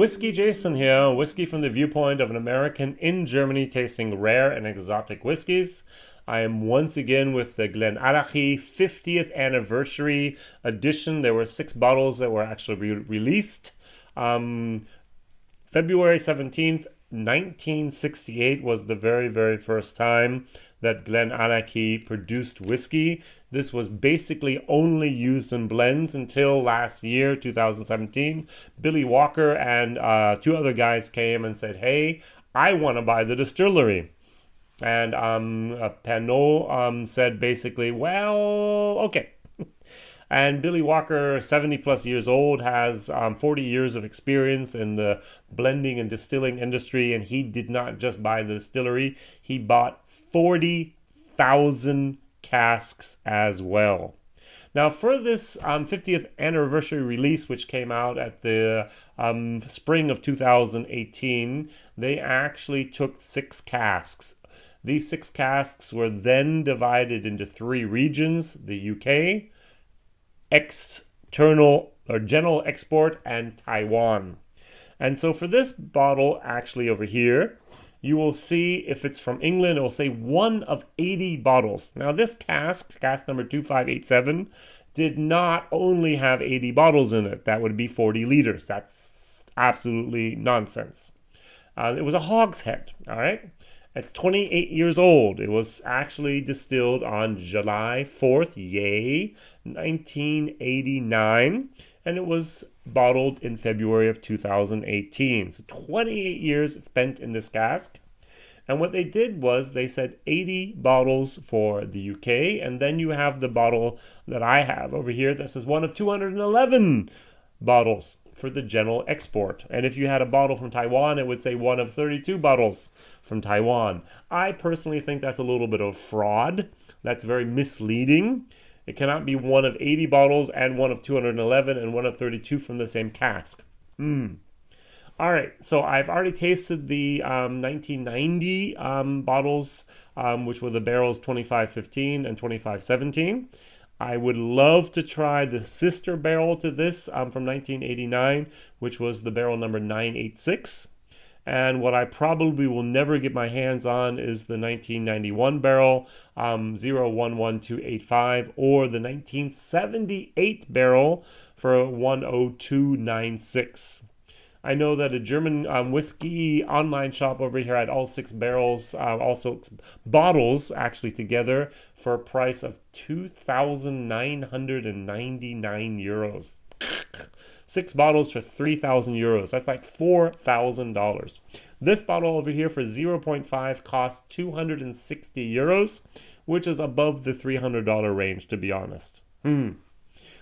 Whiskey Jason here, whiskey from the viewpoint of an American in Germany tasting rare and exotic whiskeys. I am once again with the GlenAllachie 50th anniversary edition. There were 6 bottles that were actually released. February 17th, 1968 was the very first time that GlenAllachie produced whiskey. This was basically only used in blends until last year, 2017. Billy Walker and 2 other guys came and said, hey, I want to buy the distillery. And Panot said basically, well, okay. And Billy Walker, 70 plus years old, has 40 years of experience in the blending and distilling industry. And he did not just buy the distillery, he bought 40,000 casks as well. Now for this 50th anniversary release, which came out at the spring of 2018, they actually took 6 casks. These 6 casks were then divided into 3 regions: the UK, external or general export, and Taiwan. And so for this bottle actually over here, you will see if it's from England, it will say 1 of 80 bottles. Now this cask number 2587, did not only have 80 bottles in it. That would be 40 liters. That's absolutely nonsense. It was a hogshead, all right? It's 28 years old. It was actually distilled on July 4th, 1989, and it was bottled in February of 2018. So 28 years spent in this cask. And what they did was they said 80 bottles for the UK, and then you have the bottle that I have over here that says 1 of 211 bottles for the general export. And if you had a bottle from Taiwan, it would say 1 of 32 bottles from Taiwan. I personally think that's a little bit of fraud. That's very misleading. It cannot be 1 of 80 bottles and 1 of 211 and 1 of 32 from the same cask. All right, so I've already tasted the 1990 bottles, which were the barrels 2515 and 2517. I would love to try the sister barrel to this from 1989, which was the barrel number 986. And what I probably will never get my hands on is the 1991 barrel 011285 or the 1978 barrel for 10296. I know that a German whiskey online shop over here had all 6 barrels, also bottles actually together for a price of 2,999 euros. 6 bottles for 3,000 euros. That's like $4,000. This bottle over here for 0.5 costs 260 euros, which is above the $300 range, to be honest.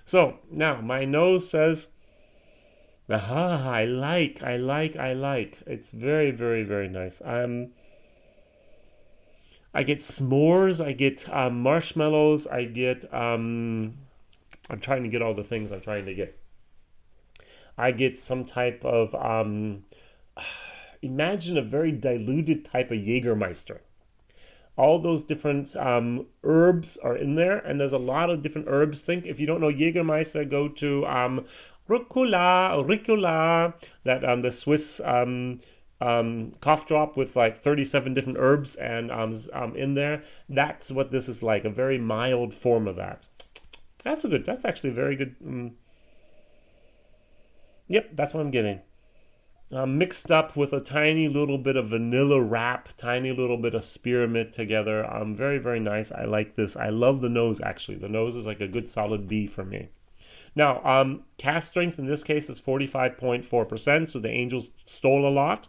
So now my nose says, aha, I like. It's very nice. I get s'mores, I get marshmallows, I get, I'm trying to get all the things I'm trying to get. I get some type of, imagine a very diluted type of Jägermeister. All those different herbs are in there, and there's a lot of different herbs. Think, if you don't know Jägermeister, go to Ricola, that the Swiss cough drop with like 37 different herbs and in there. That's what this is like, a very mild form of that. That's actually very good. Yep, that's what I'm getting. Mixed up with a tiny little bit of vanilla wrap, tiny little bit of spearmint together. Very nice. I like this. I love the nose, actually. The nose is like a good solid B for me. Now, cask strength in this case is 45.4%, so the Angels stole a lot.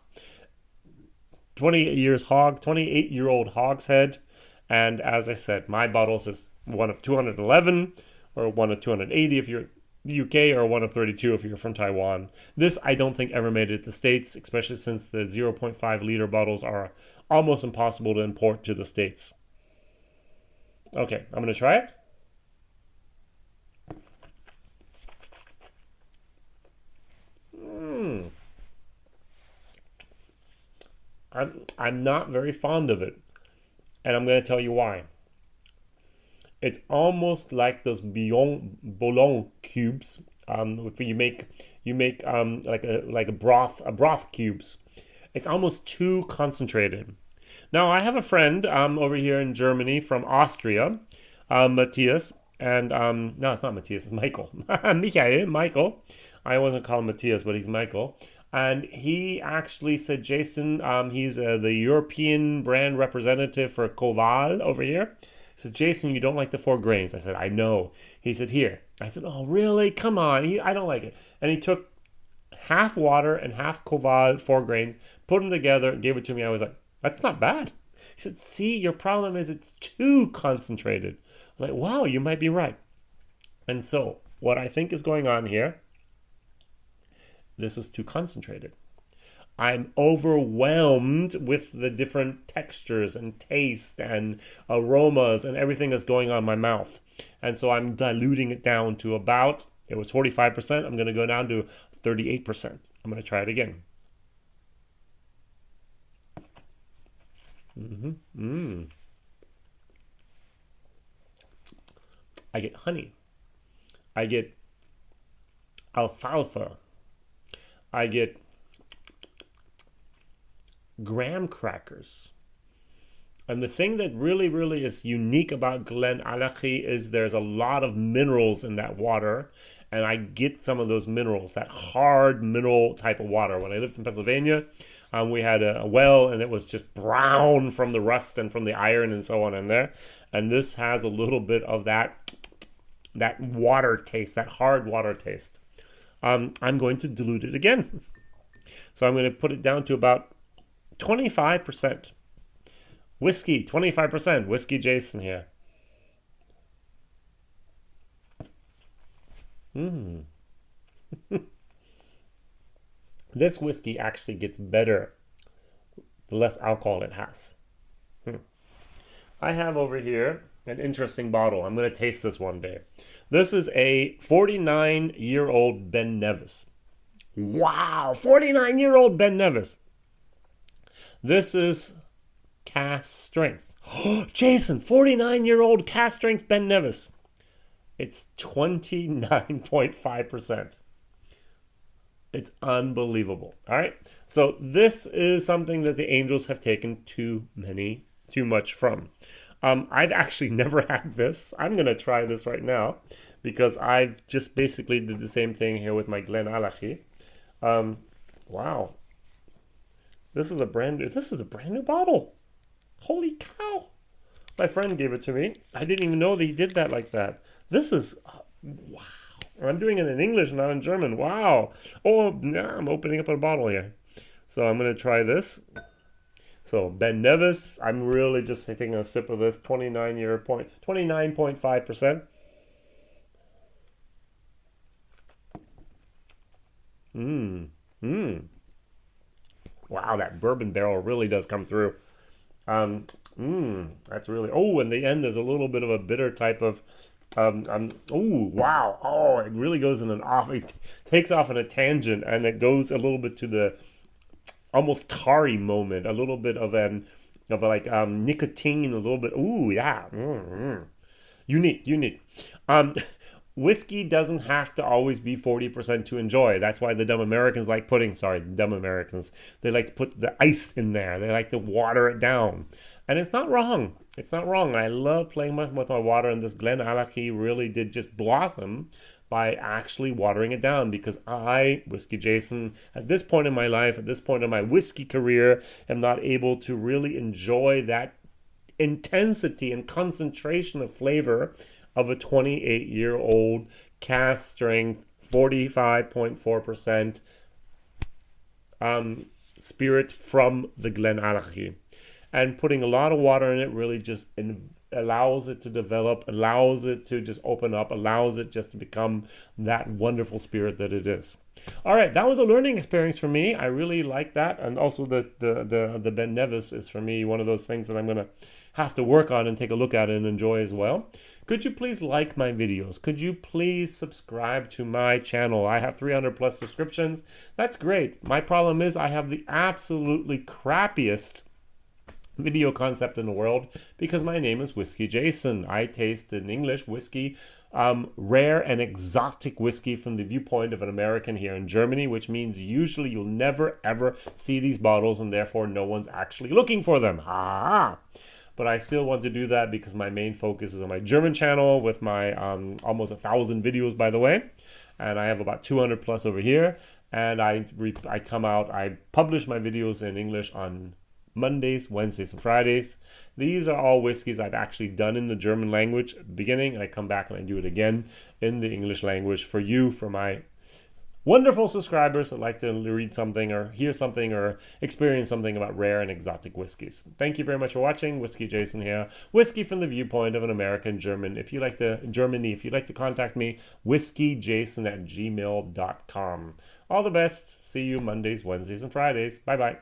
28-year-old hogshead, and as I said, my bottles is 1 of 211, or 1 of 280 if you're UK, or 1 of 32 if you're from Taiwan. This I don't think ever made it to the States, especially since the 0.5 liter bottles are almost impossible to import to the States. Okay, I'm going to try it. I'm not very fond of it, and I'm going to tell you why. It's almost like those bouillon cubes If you make like a broth cubes. It's almost too concentrated. Now I have a friend over here in Germany from Austria, Matthias, and no, it's not Matthias, it's Michael, Michael. I wasn't calling Matthias, but he's Michael. And he actually said, Jason, he's the European brand representative for Koval over here. He said, Jason, you don't like the 4 grains. I said, I know. He said, here. I said, oh, really? Come on. I don't like it. And he took half water and half Koval, 4 grains, put them together, gave it to me. I was like, that's not bad. He said, see, your problem is it's too concentrated. I was like, wow, you might be right. And so what I think is going on here, this is too concentrated. I'm overwhelmed with the different textures and taste and aromas and everything that's going on in my mouth. And so I'm diluting it down to about, it was 45%. I'm going to go down to 38%. I'm going to try it again. I get honey. I get alfalfa. I get graham crackers. And the thing that really, really is unique about GlenAllachie is there's a lot of minerals in that water. And I get some of those minerals, that hard mineral type of water. When I lived in Pennsylvania, we had a well, and it was just brown from the rust and from the iron and so on in there. And this has a little bit of that water taste, that hard water taste. I'm going to dilute it again. So I'm going to put it down to about 25%. Whiskey, 25%. WhiskyJason here. This whiskey actually gets better the less alcohol it has. I have over here an interesting bottle. I'm going to taste this one day. This is a 49-year-old Ben Nevis. Wow, 49-year-old Ben Nevis. This is cask strength. Jason, 49-year-old cask strength Ben Nevis. It's 29.5%. It's unbelievable. All right. So this is something that the Angels have taken too much from. I've actually never had this. I'm going to try this right now because I've just basically did the same thing here with my GlenAllachie. Wow. This is a brand new bottle. Holy cow. My friend gave it to me. I didn't even know that he did that like that. This is, wow. I'm doing it in English, not in German. Wow. Oh, yeah, I'm opening up a bottle here. So I'm going to try this. So Ben Nevis, I'm really just taking a sip of this, 29.5%. Wow, that bourbon barrel really does come through. That's really, in the end there's a little bit of a bitter type of, wow. Oh, it really goes in it takes off in a tangent, and it goes a little bit to the almost tarry moment, a little bit of nicotine, a little bit, yeah. Unique. Whiskey doesn't have to always be 40% to enjoy. That's why the dumb Americans like they like to put the ice in there. They like to water it down. And it's not wrong. It's not wrong. I love playing with my water, and this GlenAllachie really did just blossom by actually watering it down, because I, WhiskyJason, at this point in my life, at this point in my whiskey career, am not able to really enjoy that intensity and concentration of flavor of a 28-year-old cask strength, 45.4% spirit from the GlenAllachie. And putting a lot of water in it really just allows it to develop, allows it to just open up, allows it just to become that wonderful spirit that it is. All right, that was a learning experience for me. I really like that. And also the Ben Nevis is for me one of those things that I'm going to have to work on and take a look at and enjoy as well. Could you please like my videos? Could you please subscribe to my channel? I have 300 plus subscriptions. That's great. My problem is I have the absolutely crappiest video concept in the world, because my name is WhiskyJason. I taste in English whiskey rare and exotic whiskey from the viewpoint of an American here in Germany, which means usually you'll never ever see these bottles and therefore no one's actually looking for them. But I still want to do that because my main focus is on my German channel with my almost 1,000 videos, by the way, and I have about 200 plus over here. And I publish my videos in English on Mondays, Wednesdays, and Fridays. These are all whiskeys I've actually done in the German language at the beginning, and I come back and I do it again in the English language for you, for my wonderful subscribers that like to read something or hear something or experience something about rare and exotic whiskeys. Thank you very much for watching. WhiskyJason here. Whiskey from the viewpoint of an American German. If you like to contact me, whiskyjason@gmail.com. All the best. See you Mondays, Wednesdays, and Fridays. Bye-bye.